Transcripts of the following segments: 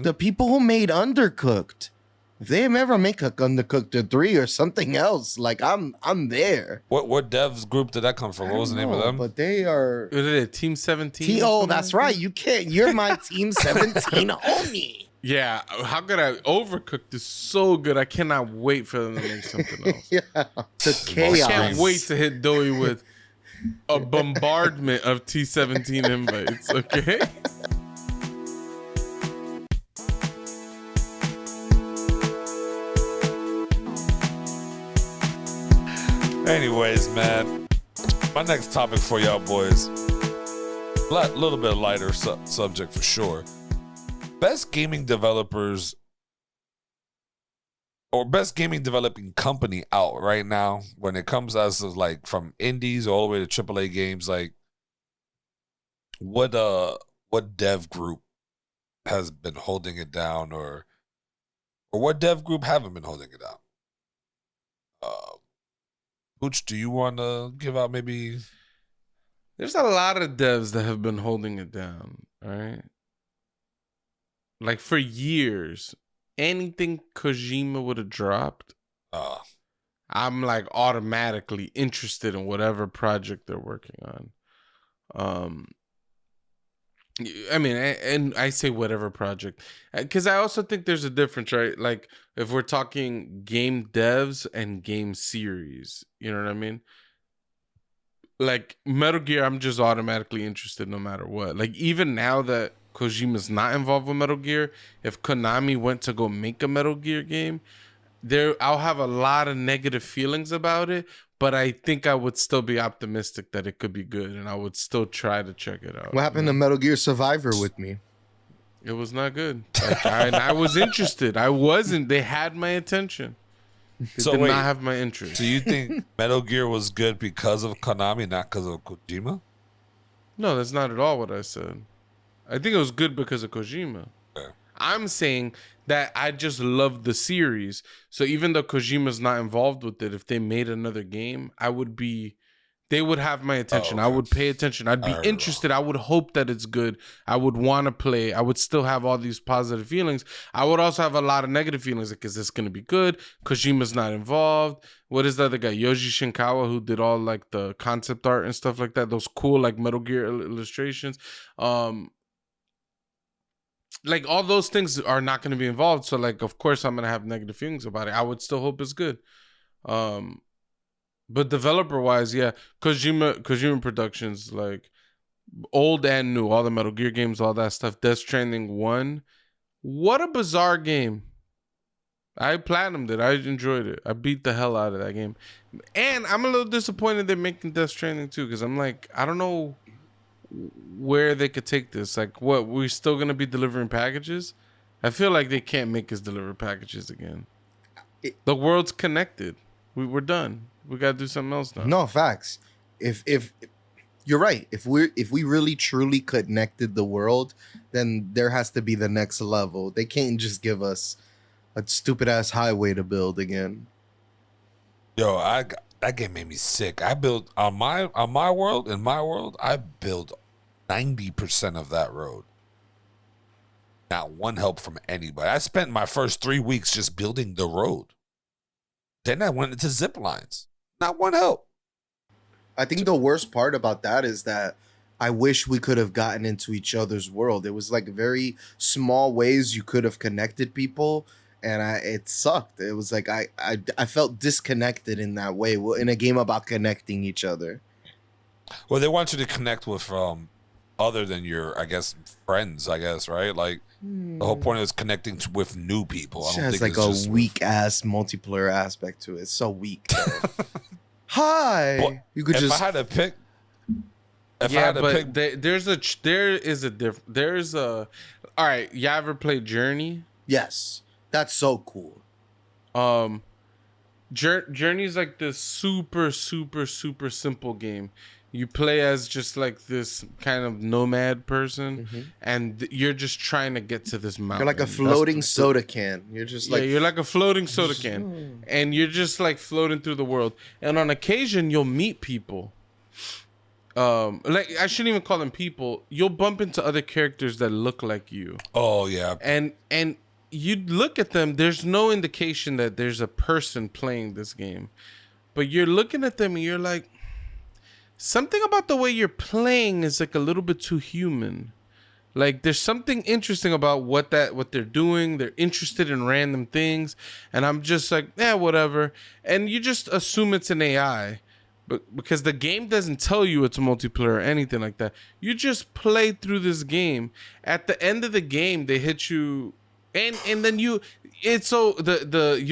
The people who made Undercooked. If they ever make a Undercooked 3 or something else, like I'm there. What devs group did that come from? What was the name of them? But they are Team 17. Oh, that's right. You can't. You're my Team 17 homie. Yeah, how could I overcook this so good? I cannot wait for them to make something else. Yeah, the chaos. I can't wait to hit Doey with a bombardment of T17 invites. Okay. Anyways, man, my next topic for y'all boys, a little bit lighter subject for sure. Best gaming developers or best gaming developing company out right now when it comes as like from indies all the way to AAA games. Like, what dev group has been holding it down, or what dev group haven't been holding it down? Pooch, do you want to give out maybe? There's a lot of devs that have been holding it down, right? Like for years, anything Kojima would have dropped, I'm like automatically interested in whatever project they're working on. I mean, and I say whatever project, because I also think there's a difference, right? Like if we're talking game devs and game series, you know what I mean? Like Metal Gear, I'm just automatically interested no matter what. Like even now that Kojima's not involved with Metal Gear, if Konami went to go make a Metal Gear game, I'll have a lot of negative feelings about it, but I think I would still be optimistic that it could be good, and I would still try to check it out. What happened to Metal Gear Survivor with me? It was not good. Like, I was interested. I wasn't. They had my attention. They did not have my interest. So you think Metal Gear was good because of Konami, not because of Kojima? No, that's not at all what I said. I think it was good because of Kojima. Okay. I'm saying that I just love the series. So even though Kojima's not involved with it, if they made another game, they would have my attention. Oh, okay. I would pay attention. I'd be interested. I would hope that it's good. I would want to play. I would still have all these positive feelings. I would also have a lot of negative feelings. Like, is this going to be good? Kojima's not involved. What is the other guy? Yoji Shinkawa, who did all like the concept art and stuff like that. Those cool like Metal Gear illustrations. Like all those things are not going to be involved. So like, of course I'm going to have negative feelings about it. I would still hope it's good. But developer wise, yeah, Kojima Productions, like old and new, all the Metal Gear games, all that stuff. Death Stranding 1. What a bizarre game. I platinumed it. I enjoyed it. I beat the hell out of that game. And I'm a little disappointed they're making Death Stranding 2, because I'm like, I don't know where they could take this. Like, what, we're still gonna be delivering packages? I feel like they can't make us deliver packages again. The world's connected. We're done. We gotta do something else now. No, facts. If you're right, if we really truly connected the world, then there has to be the next level. They can't just give us a stupid ass highway to build again. Yo, that game made me sick. I built in my world, I built 90% of that road. Not one help from anybody. I spent my first 3 weeks just building the road. Then I went into zip lines. Not one help. I think the worst part about that is that I wish we could have gotten into each other's world. It was like very small ways you could have connected people, and it sucked. It was like I felt disconnected in that way in a game about connecting each other. Well, they want you to connect with other than your, I guess, friends, I guess, right? Like the whole point is connecting with new people. It has like a weak ass multiplayer aspect to it. It's so weak. Hi, well, you could if just. I had to pick. There's a. All right, you ever played Journey? Yes, that's so cool. Journey's like this super simple game. You play as just like this kind of nomad person, and you're just trying to get to this mountain. You're like a floating soda can. You're just like you're like a floating soda can, and you're just like floating through the world. And on occasion, you'll meet people. like I shouldn't even call them people. You'll bump into other characters that look like you. Oh yeah. And you look at them, there's no indication that there's a person playing this game. But you're looking at them and you're like, something about the way you're playing is like a little bit too human. Like there's something interesting about what they're doing. They're interested in random things, and I'm just like, whatever. And you just assume it's an AI, but because the game doesn't tell you it's a multiplayer or anything like that. You just play through this game. At the end of the game, they hit you, and then you'll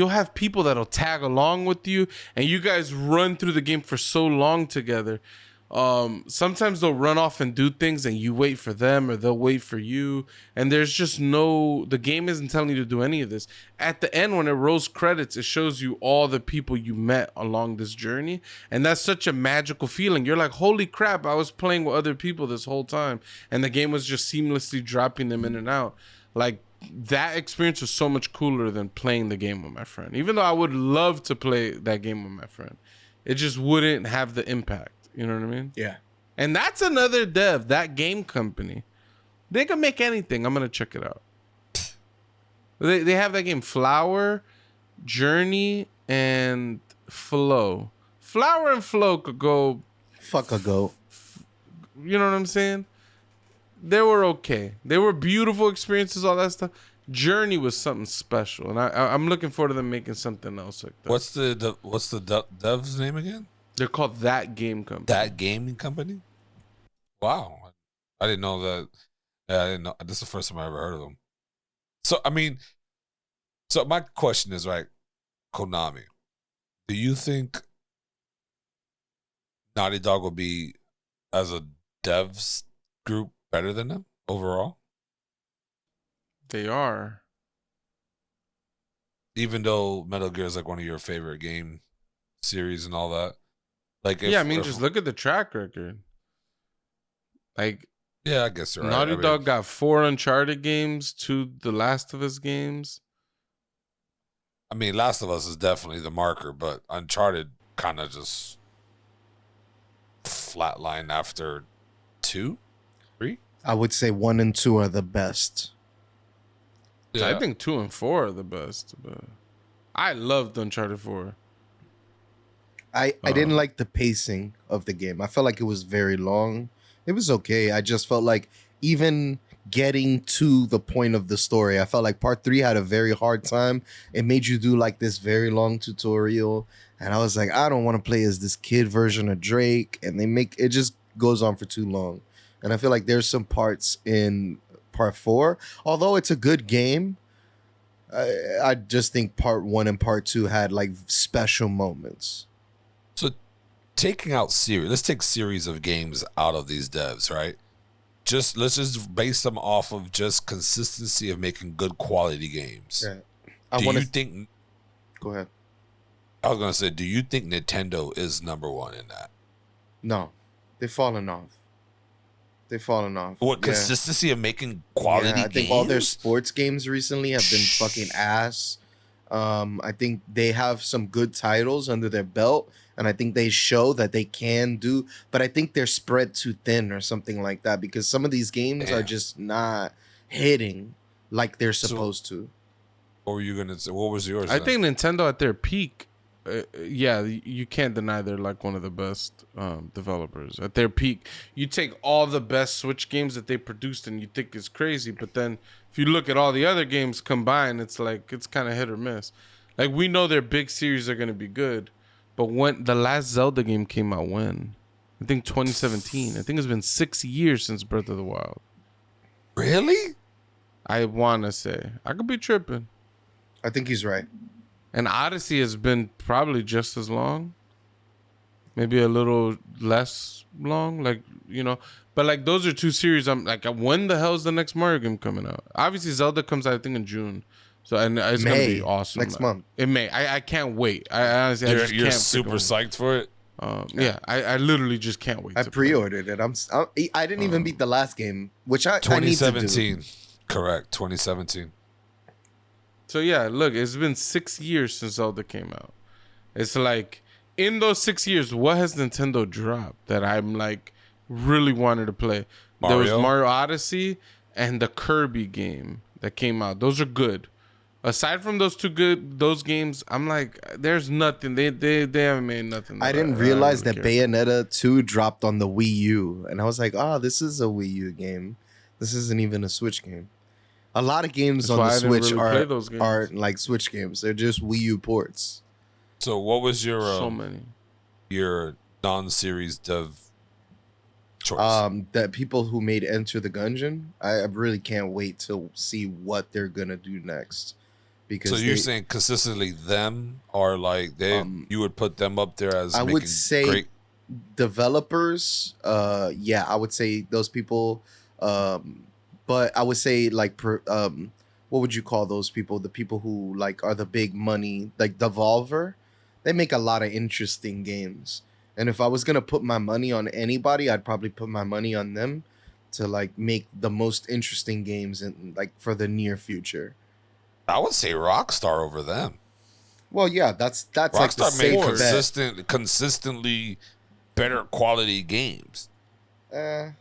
have people that'll tag along with you, and you guys run through the game for so long together. Sometimes they'll run off and do things and you wait for them or they'll wait for you, and there's just the game isn't telling you to do any of this. At the end, when it rolls credits, it shows you all the people you met along this journey, and that's such a magical feeling. You're like, holy crap, I was playing with other people this whole time, and the game was just seamlessly dropping them in and out. Like, that experience was so much cooler than playing the game with my friend. Even though I would love to play that game with my friend, it just wouldn't have the impact. You know what I mean? Yeah. And that's another dev, that game company. They can make anything. I'm going to check it out. They have that game, Flower, Journey, and Flow. Flower and Flow could go... Fuck a goat. You know what I'm saying? They were okay. They were beautiful experiences, all that stuff. Journey was something special, and I'm looking forward to them making something else like that. What's the dev's name again? They're called That Game Company. That Gaming Company? Wow. I didn't know that. Yeah, I didn't know. This is the first time I ever heard of them. So, I mean, my question is, right, Konami, do you think Naughty Dog will be, as a devs group, better than them overall? They are. Even though Metal Gear is like one of your favorite game series and all that? Like, just look at the track record. Like, yeah, I guess you're right. Naughty Dog got 4 Uncharted games, 2 The Last of Us games. I mean, Last of Us is definitely the marker, but Uncharted kind of just flatlined after 2, 3. I would say 1 and 2 are the best. Yeah. I think 2 and 4 are the best, but I loved Uncharted 4. I didn't like the pacing of the game. I felt like it was very long. It was okay. I just felt like even getting to the point of the story, I felt like part 3 had a very hard time. It made you do like this very long tutorial. And I was like, I don't want to play as this kid version of Drake. And it just goes on for too long. And I feel like there's some parts in part 4, although it's a good game, I just think part 1 and part 2 had like special moments. So taking out series, let's take series of games out of these devs, right? Let's just base them off of just consistency of making good quality games. Yeah. Do you think? Go ahead. I was gonna say, do you think Nintendo is number 1 in that? No, they've fallen off. What, consistency of making quality games? I think all their sports games recently have been fucking ass. I think they have some good titles under their belt, and I think they show that they can do, but I think they're spread too thin or something like that, because some of these games are just not hitting like they're supposed to. What were you gonna say? What was yours? I think Nintendo at their peak, you can't deny they're like one of the best developers. At their peak, you take all the best Switch games that they produced and you think it's crazy, but then if you look at all the other games combined, it's like it's kind of hit or miss. Like, we know their big series are going to be good, but when the last Zelda game came out, I think 2017. I think it's been 6 years since Breath of the Wild. Really? I want to say. I could be tripping. I think he's right. And Odyssey has been probably just as long. Maybe a little less long. Like, but like those are 2 series. I'm like, when the hell is the next Mario game coming out? Obviously, Zelda comes out, I think, in June. So, and it's going to be awesome. Next month. It may. I can't wait. I honestly, you're super psyched for it? Yeah, I literally just can't wait. I pre-ordered it. I didn't even beat the last game, which I 2017. I need to do. Correct, 2017. So yeah, look, it's been 6 years since Zelda came out. It's like, in those 6 years, what has Nintendo dropped that I'm like, really wanted to play. There was Mario? Mario Odyssey and the Kirby game that came out. Those are good. Aside from those games, I'm like, there's nothing. They haven't made nothing. I didn't realize that Bayonetta 2 dropped on the Wii U, and I was like, oh, this is a Wii U game. This isn't even a Switch game. A lot of games on the Switch are like Switch games. They're just Wii U ports. So what was your so many your non-series dev choice? That people who made Enter the Gungeon, I really can't wait to see what they're gonna do next. Because so you're saying consistently them are like you would put them up there as I would say great developers. Yeah, I would say those people. But I would say like what would you call those people? The people who like are the big money, like Devolver. They make a lot of interesting games. And if I was gonna put my money on anybody, I'd probably put my money on them to like make the most interesting games in like for the near future. I would say Rockstar over them. Well, yeah, that's Rockstar like the safe consistently better quality games. I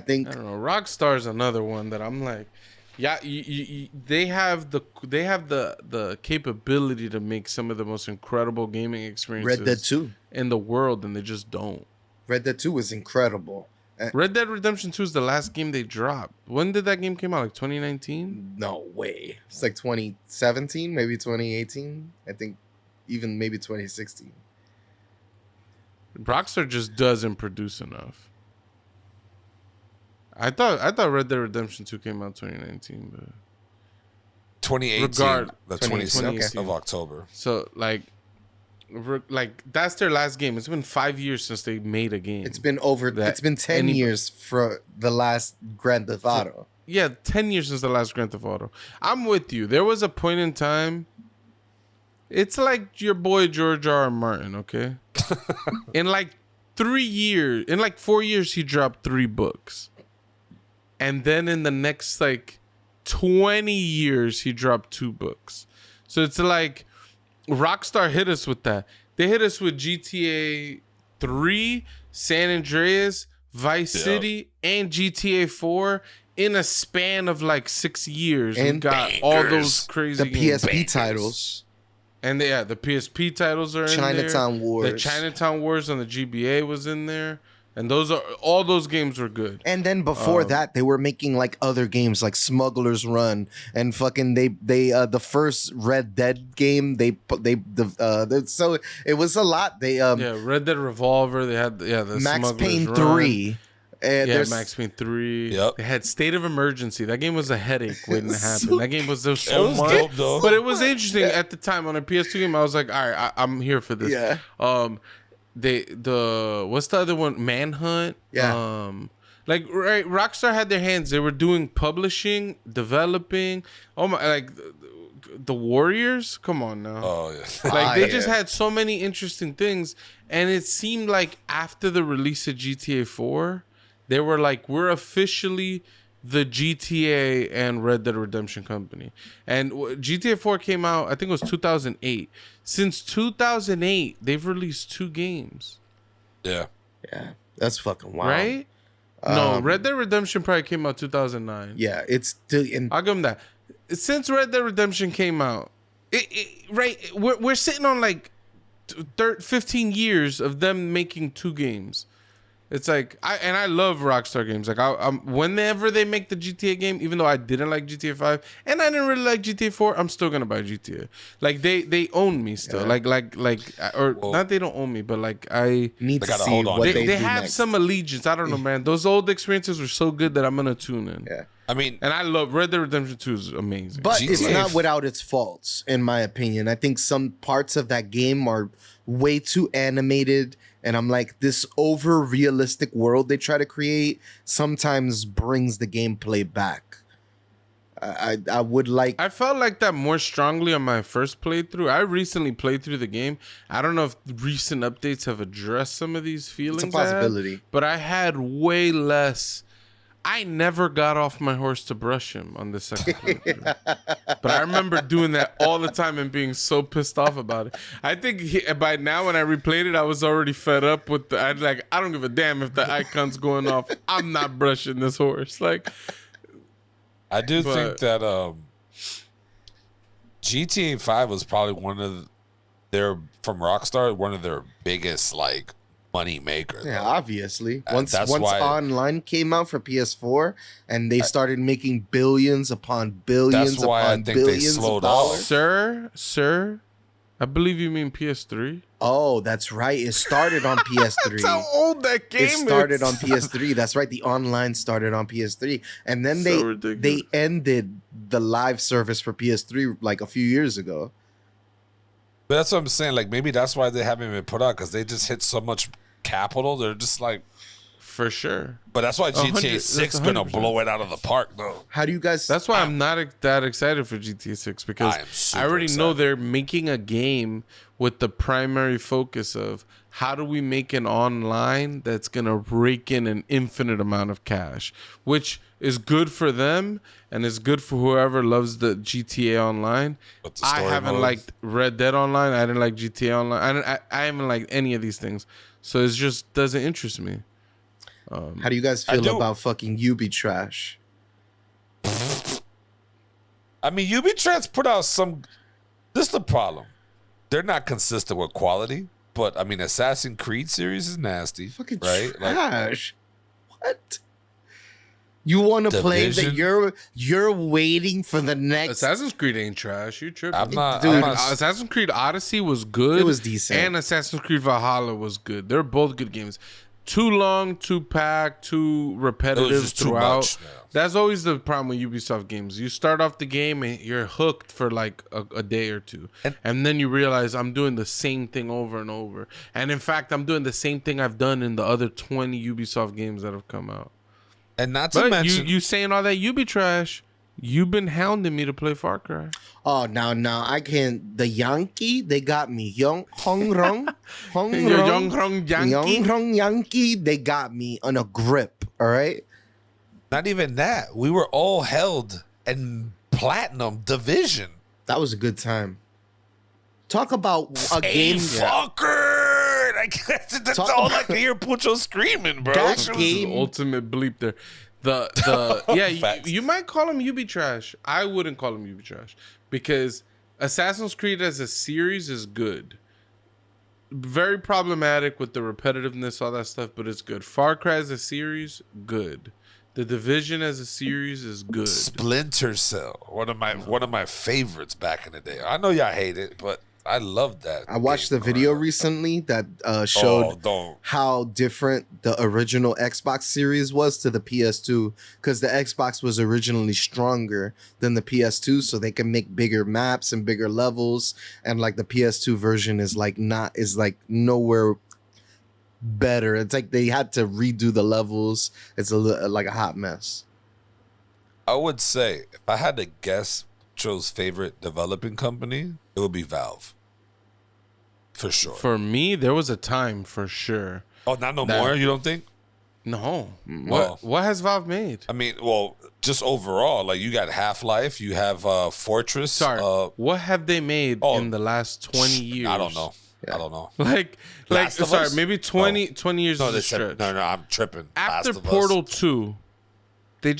think I don't know. Rockstar's another one that I'm like, yeah, they have the capability to make some of the most incredible gaming experiences Red Dead 2 in the world, and they just don't. Red Dead 2 was incredible. Red Dead Redemption 2 is the last game they dropped. When did that game come out? Like 2019? No way. It's like 2017, maybe 2018. I think even maybe 2016. Rockstar just doesn't produce enough. I thought Red Dead Redemption 2 came out 2019, but 2018, the 26th of October. So like that's their last game. It's been 5 years since they made a game. It's been it's been 10 years for the last Grand Theft Auto. Yeah, 10 years since the last Grand Theft Auto. I'm with you. There was a point in time. It's like your boy George R. R. Martin, okay? In like 4 years, he dropped 3 books. And then in the next like 20 years, he dropped 2 books. So it's like Rockstar hit us with that. They hit us with GTA 3, San Andreas, Vice City, and GTA 4 in a span of like 6 years. And we got all those crazy games. PSP titles. And the PSP titles are in there. Chinatown Wars. The Chinatown Wars on the GBA was in there. And all those games were good. And then before that, they were making like other games like Smuggler's Run and fucking they the first Red Dead game so it was a lot. They Red Dead Revolver. They had the Max Smuggler's Payne Run. 3. Max Payne 3. Yep. They had State of Emergency. That game was a headache waiting to happen. That game was so much. Dope, though. But it was interesting at the time on a PS2 game. I was like, all right, I'm here for this. Yeah. What's the other one? Manhunt. Yeah. Rockstar had their hands. They were doing publishing, developing. Oh my, like the Warriors. Come on now. Oh yeah. Like they just had so many interesting things, and it seemed like after the release of GTA 4, they were like, we're officially the GTA and Red Dead Redemption company. And GTA 4 came out, I think it was 2008. Since 2008, they've released 2 games. Yeah. Yeah. That's fucking wild. Right? No, Red Dead Redemption probably came out 2009. Yeah, it's still I'll give them that. Since Red Dead Redemption came out, we're sitting on like 15 years of them making 2 games. It's like I love Rockstar games. Like whenever they make the GTA game, even though I didn't like GTA 5 and I didn't really like GTA 4, I'm still gonna buy GTA. Like they own me still. Yeah. Not they don't own me, but like I need to see what they have next. some allegiance. I don't know, man. Those old experiences were so good that I'm gonna tune in. Yeah. I mean, and I love Red Dead Redemption 2 is amazing. But it's not without its faults, in my opinion. I think some parts of that game are way too animated. And I'm like, this over realistic world they try to create sometimes brings the gameplay back. I felt like that more strongly on my first playthrough. I recently played through the game. I don't know if recent updates have addressed some of these feelings. It's a possibility. But I had way less. I never got off my horse to brush him on the second playthrough. But I remember doing that all the time and being so pissed off about it. I think by now when I replayed it, I was already fed up with I don't give a damn if the icon's going off. I'm not brushing this horse. Like, I do think that GTA 5 was probably one of from Rockstar, one of their biggest like money makers. Yeah, obviously. Once why, online came out for PS4 and they started making billions upon billions that's why upon I think billions they slowed of dollars. off. Sir, I believe you mean PS3. Oh, that's right. It started on PS3. That's how old that game is. It started on PS3. That's right. The online started on PS3. And then they ended the live service for PS3 like a few years ago. But that's what I'm saying. Like, maybe that's why they haven't been put out, because they just hit so much capital. They're just like, for sure. But that's why GTA 6 gonna blow it out of the park, though. How do you guys? That's why I'm not that excited for GTA 6, because I already know they're making a game with the primary focus of how do we make an online that's gonna rake in an infinite amount of cash, which is good for them and is good for whoever loves the GTA Online. I haven't liked Red Dead Online. I didn't like GTA Online. I haven't liked any of these things, so it just doesn't interest me. How do you guys feel about fucking Ubi trash? I mean, Ubisoft put out some. This is the problem. They're not consistent with quality. But I mean, Assassin's Creed series is nasty, fucking right? Trash. What? You want to play that? You're waiting for the next. Assassin's Creed ain't trash. You tripping? I'm not, dude. I'm not... Assassin's Creed Odyssey was good. It was decent, and Assassin's Creed Valhalla was good. They're both good games. Too long, too packed, too repetitive throughout. That's always the problem with Ubisoft games. You start off the game and you're hooked for like a day or two. And then you realize I'm doing the same thing over and over. And in fact, I'm doing the same thing I've done in the other 20 Ubisoft games that have come out. And not to mention... You saying all that Ubi trash, you've been hounding me to play Far Cry. Oh, now I can't. The Yankee, they got me. Young Yankee, they got me on a grip. All right. Not even that. We were all held in platinum division. That was a good time. Talk about a game. Fucker! That's all I can hear Pucho screaming, bro. That was the ultimate bleep there. You might call him Ubi trash. I wouldn't call him Ubi trash, because Assassin's Creed as a series is good. Very problematic with the repetitiveness, all that stuff, but it's good. Far Cry as a series, good. The Division as a series is good. Splinter Cell, one of my favorites back in the day. I know y'all hate it, but I love that. I watched the video recently that showed how different the original Xbox series was to the PS2, because the Xbox was originally stronger than the PS2, so they can make bigger maps and bigger levels, and like the PS2 version is like nowhere better. It's like they had to redo the levels. It's like a hot mess. I would say if I had to guess Joe's favorite developing company, it would be Valve. For sure. For me, there was a time for sure. Oh, not no more, you don't think? No. What has Valve made? I mean, well, just overall, like you got Half-Life, you have Fortress. Sorry, what have they made in the last 20 years? I don't know. Yeah. I don't know. Maybe 20 years is a stretch. No, I'm tripping. After Portal 2, they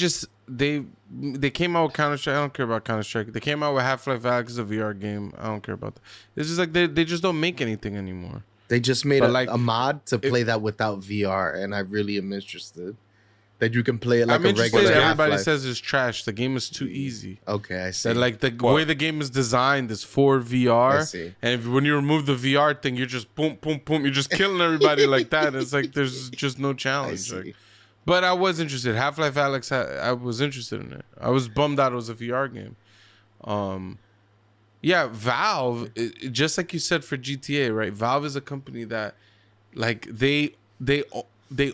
came out with Counter-Strike. I don't care about Counter-Strike. They came out with Half-Life Alyx, a VR game. I don't care about that. It's just like they just don't make anything anymore. They just made a mod to play that without VR, and I really am interested. That you can play it like a regular Half-Life. Everybody says it's trash. The game is too easy. Okay, I see. That like the way the game is designed is for VR. I see. And when you remove the VR thing, you're just boom, boom, boom. You're just killing everybody like that. It's like there's just no challenge. But I was interested. Half-Life Alyx, I was interested in it. I was bummed out it was a VR game. Yeah, Valve, just like you said for GTA, right? Valve is a company that, like, they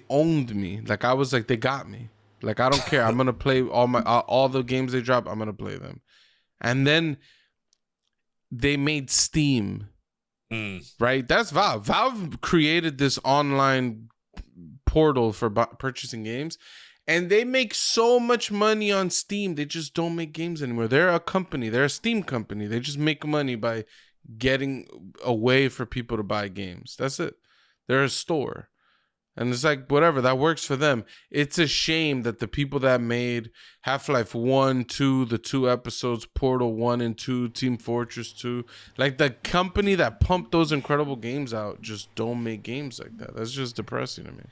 owned me. Like, I was like, they got me. Like, I don't care. I'm gonna play all the games they drop. I'm gonna play them. And then they made Steam, right? That's Valve. Valve created this online portal for purchasing games, And they make so much money on Steam. They just don't make games anymore. They're a company. They're a Steam company. They just make money by getting a way for people to buy games. That's it. They're a store. And it's like, whatever, that works for them. It's a shame that the people that made Half-Life 1, 2, the 2 episodes, Portal 1 and 2, Team Fortress 2, like the company that pumped those incredible games out just don't make games like that. That's just depressing to me.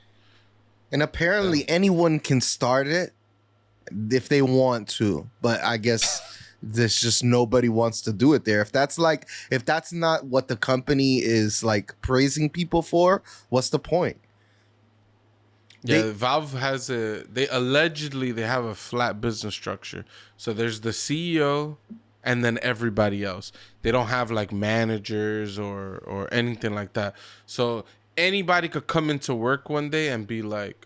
And apparently anyone can start it if they want to, but I guess there's just nobody wants to do it there. If that's not what the company is like praising people for, what's the point? Yeah, Valve they allegedly have a flat business structure. So there's the CEO and then everybody else. They don't have like managers or anything like that. So anybody could come into work one day and be like,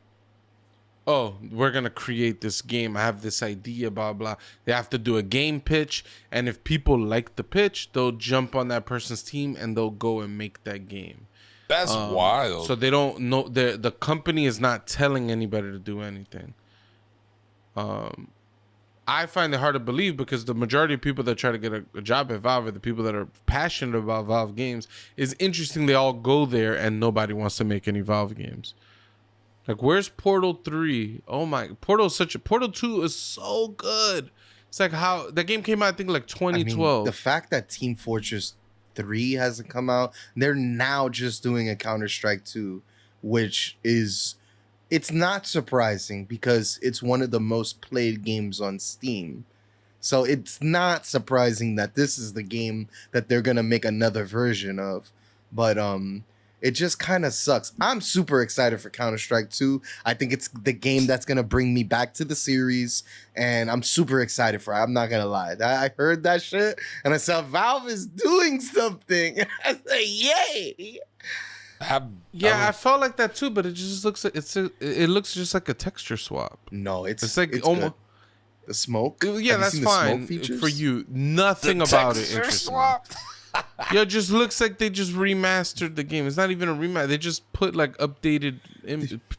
oh, we're going to create this game. I have this idea, blah, blah. They have to do a game pitch. And if people like the pitch, they'll jump on that person's team and they'll go and make that game. That's wild. So they don't know, the company is not telling anybody to do anything. I find it hard to believe because the majority of people that try to get a job at Valve are the people that are passionate about Valve games. It's interesting they all go there and nobody wants to make any Valve games. Like, where's Portal 3? Oh my, Portal 2 is so good. It's like how that game came out, I think like 2012. I mean, the fact that Team Fortress 3 hasn't come out, they're now just doing a Counter-Strike 2, which is, it's not surprising because it's one of the most played games on Steam. So it's not surprising that this is the game that they're going to make another version of. But it just kind of sucks. I'm super excited for Counter-Strike 2. I think it's the game that's going to bring me back to the series, and I'm super excited for it. I'm not going to lie. I heard that shit, and I saw Valve is doing something. I said, yay! I felt like that too, but it just looks like it looks just like a texture swap. No, it's like it's almost good. The smoke. Yeah, that's fine for you. Nothing about it interests me. Yeah, it just looks like they just remastered the game. It's not even a remaster. They just put like updated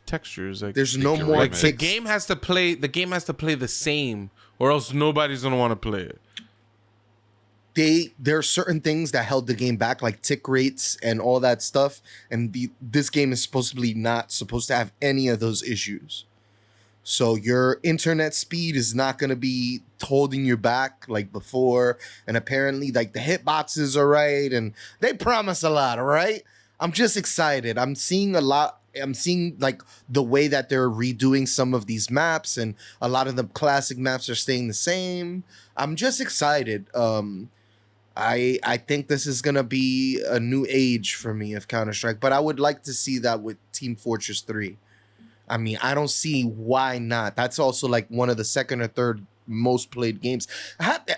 textures. Like, there's no more. Like the game has to play. The game has to play the same, or else nobody's gonna want to play it. There are certain things that held the game back, like tick rates and all that stuff. And this game is supposedly not supposed to have any of those issues. So your internet speed is not going to be holding you back like before. And apparently, like, the hitboxes are right. And they promise a lot, all right? I'm just excited. I'm seeing a lot. I'm seeing, like, the way that they're redoing some of these maps. And a lot of the classic maps are staying the same. I'm just excited. I think this is going to be a new age for me of Counter-Strike. But I would like to see that with Team Fortress 3. I mean, I don't see why not. That's also like one of the second or third most played games.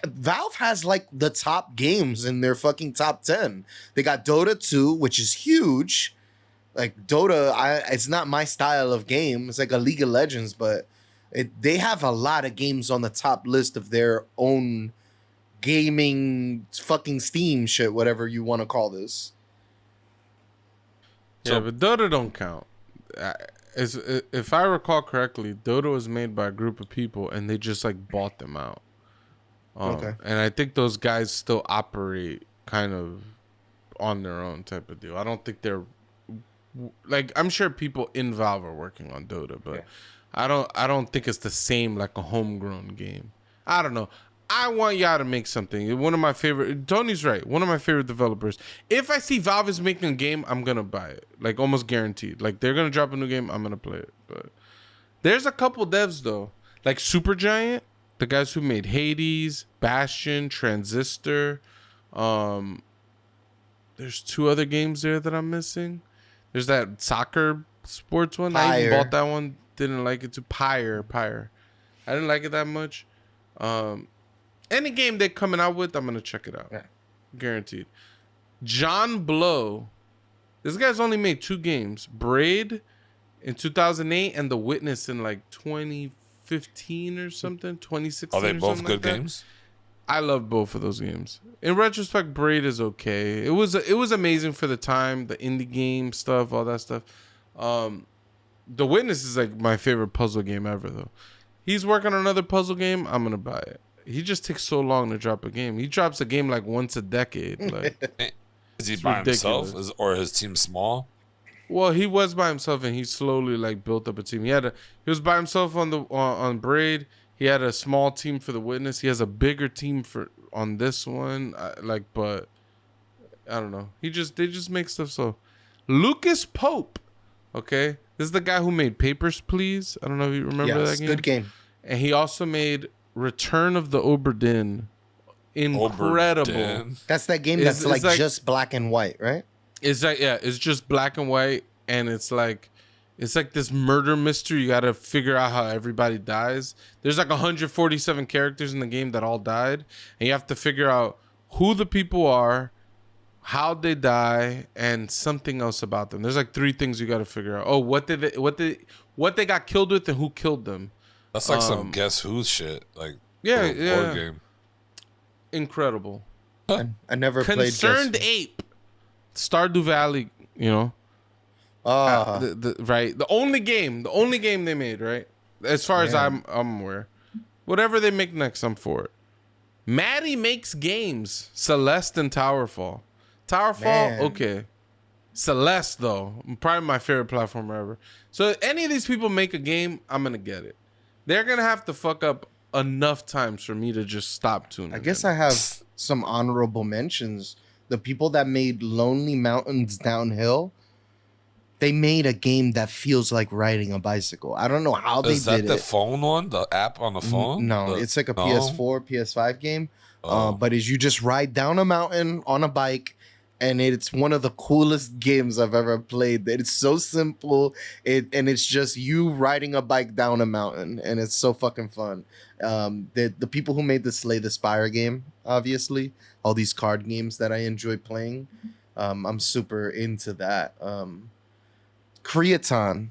Valve has like the top games in their fucking top 10. They got Dota 2, which is huge. Like Dota, it's not my style of game. It's like a League of Legends, but they have a lot of games on the top list of their own gaming fucking Steam shit, whatever you want to call this. Yeah, but Dota don't count. If I recall correctly, Dota was made by a group of people and they just like bought them out. Okay. And I think those guys still operate kind of on their own type of deal. I don't think they're like, I'm sure people in Valve are working on Dota, but yeah. I don't think it's the same like a homegrown game. I don't know. I want y'all to make something. One of my favorite, Tony's right, one of my favorite developers. If I see Valve is making a game, I'm going to buy it. Like, almost guaranteed. Like, they're going to drop a new game, I'm going to play it. But there's a couple devs, though. Like, Supergiant, the guys who made Hades, Bastion, Transistor. There's 2 other games there that I'm missing. There's that soccer sports one. I even bought that one. Didn't like it too. Pyre. I didn't like it that much. Any game they're coming out with, I'm going to check it out. Yeah. Guaranteed. John Blow. This guy's only made 2 games. Braid in 2008 and The Witness in like 2015 or something. 2016 Are they both good like games? I love both of those games. In retrospect, Braid is okay. It was amazing for the time. The indie game stuff, all that stuff. The Witness is like my favorite puzzle game ever, though. He's working on another puzzle game. I'm gonna buy it. He just takes so long to drop a game. He drops a game like once a decade. Like, is he it's by ridiculous. himself, or his team small? Well, he was by himself, and he slowly like built up a team. He was by himself on the on Braid. He had a small team for The Witness. He has a bigger team for on this one. But I don't know. They just make stuff so. Lucas Pope, okay, this is the guy who made Papers, Please. I don't know if you remember that game. Good game. And he also made Return of the Obra Dinn. Incredible. Oberdin. That's that game that's like just black and white, right? It's like, yeah, it's just black and white, and it's like this murder mystery. You got to figure out how everybody dies. There's like 147 characters in the game that all died, and you have to figure out who the people are, how they die, and something else about them. There's like 3 things you got to figure out. Oh, what they got killed with, and who killed them. That's like some Guess Who shit. Like yeah, board game. Incredible. I never played Concerned Ape. Stardew Valley, you know. The only game they made, right? As far as I'm aware. Whatever they make next, I'm for it. Maddie makes games. Celeste and Towerfall. Towerfall, okay. Celeste, though, probably my favorite platform ever. So if any of these people make a game, I'm gonna get it. They're gonna have to fuck up enough times for me to just stop tuning. I guess I have some honorable mentions. The people that made Lonely Mountains Downhill, they made a game that feels like riding a bicycle. I don't know how they did it. Is that the phone one? The app on the phone? No, it's like a PS4, PS5 game. But as you just ride down a mountain on a bike, and it's one of the coolest games I've ever played. It's so simple, and it's just you riding a bike down a mountain, and it's so fucking fun. The people who made the Slay the Spire game, obviously, all these card games that I enjoy playing, I'm super into that. Creaton,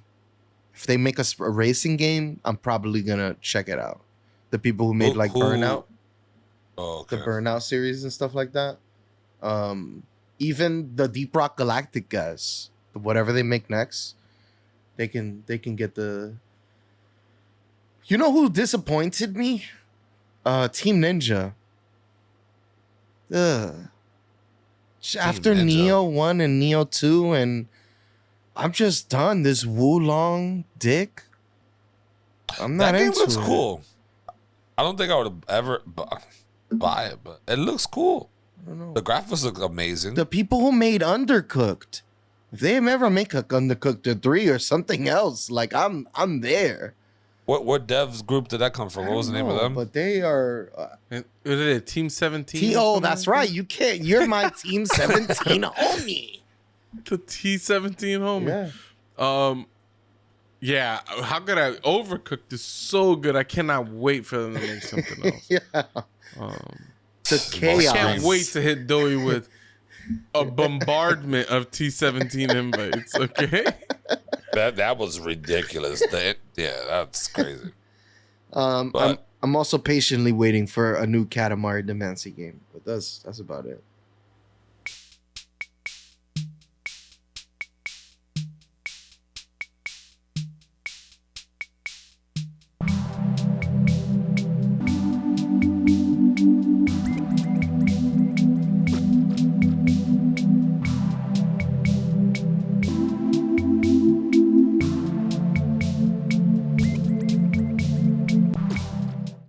if they make a racing game, I'm probably gonna check it out. The people who made Burnout, the Burnout series and stuff like that. Even the Deep Rock Galactic guys, whatever they make next, they can get the. You know who disappointed me? Team Ninja. After Neo 1 and Neo 2, and I'm just done. This Wulong dick. I'm not into it. That game looks cool. I don't think I would ever buy it, but it looks cool. I don't know. The graphics look amazing. The people who made Undercooked, if they ever make a Undercooked 3 or something else, like I'm there. What devs group did that come from? What was the name of them? But they are Team 17. Oh, that's right. You can't. You're my Team 17 homie. The T17 homie. Yeah. Yeah. How could I Overcooked is so good. I cannot wait for them to make something else. Yeah. The chaos. I can't wait to hit Doey with a bombardment of T17 invites. Okay. That was ridiculous. That's crazy. I'm also patiently waiting for a new Katamari Damacy game, but that's about it.